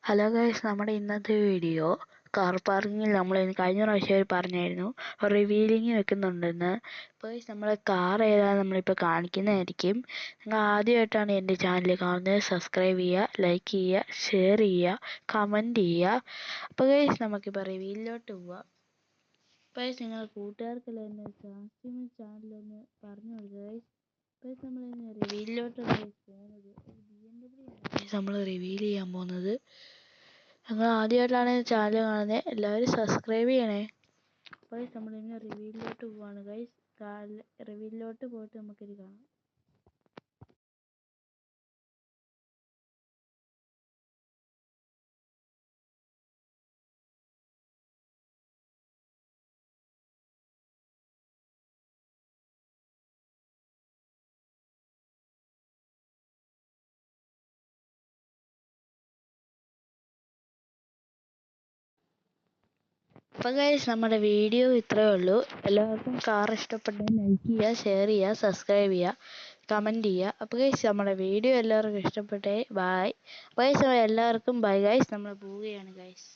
Hello guys, നമ്മുടെ ഇന്നത്തെ video car പാർക്കിങ്ങിൽ നമ്മൾ കഴിഞ്ഞ പ്രാവശ്യം പറഞ്ഞായിരുന്നു റിവീലിംഗ് വെക്കുന്നുണ്ടെന്ന്. അപ്പോൾ നമ്മൾ കാർ ഏതാണ് നമ്മളിപ്പോൾ കാണിക്കുന്നതായിരിക്കും. നിങ്ങൾ ആദ്യമായിട്ടാണ് എൻ്റെ ചാനൽ കാണുന്നത്, സബ്സ്ക്രൈബ് ചെയ്യുക, ലൈക്ക് ചെയ്യുക, ഷെയർ ചെയ്യുക, കമൻറ്റ് ചെയ്യുക. അപ്പോൾ ഗൈസ് നമുക്കിപ്പോൾ റിവീലിലോട്ട് പോവാം. അപ്പോൾ ഗൈസ് നിങ്ങൾ കൂട്ടുകാർക്കെല്ലാം എൻ്റെ ചാനലൊന്ന് പറഞ്ഞു കൊടുക്കുക ഗൈസ്. അപ്പോൾ നമ്മൾ റിവീലിലോട്ട് പോകുന്നത് നമ്മൾ റിവീൽ ചെയ്യാൻ പോകുന്നത്. നിങ്ങൾ ആദ്യമായിട്ടാണ് ചാനൽ കാണുന്നത്, എല്ലാവരും സബ്സ്ക്രൈബ് ചെയ്യണേ. അപ്പോൾ നമ്മൾ ഇന്ന് റിവ്യൂവിലോട്ട് പോവാണ് ഗൈസ്. റിവ്യൂവിലോട്ട് പോയിട്ട് നമുക്കിത് കാണാം. അപ്പോൾ ഗൈസ് നമ്മുടെ വീഡിയോ ഇത്രയേ ഉള്ളൂ. എല്ലാവർക്കും കാർ ഇഷ്ടപ്പെട്ടെങ്കിൽ ലൈക്ക് ചെയ്യുക, ഷെയർ ചെയ്യുക, സബ്സ്ക്രൈബ് ചെയ്യുക, കമൻറ്റ് ചെയ്യുക. അപ്പോൾ ഗൈസ് നമ്മുടെ വീഡിയോ എല്ലാവർക്കും ഇഷ്ടപ്പെട്ടേ ബൈ. അപ്പോൾ ഗൈസ് എല്ലാവർക്കും ബൈ ഗൈസ്. നമ്മൾ പോവുകയാണ് ഗൈസ്.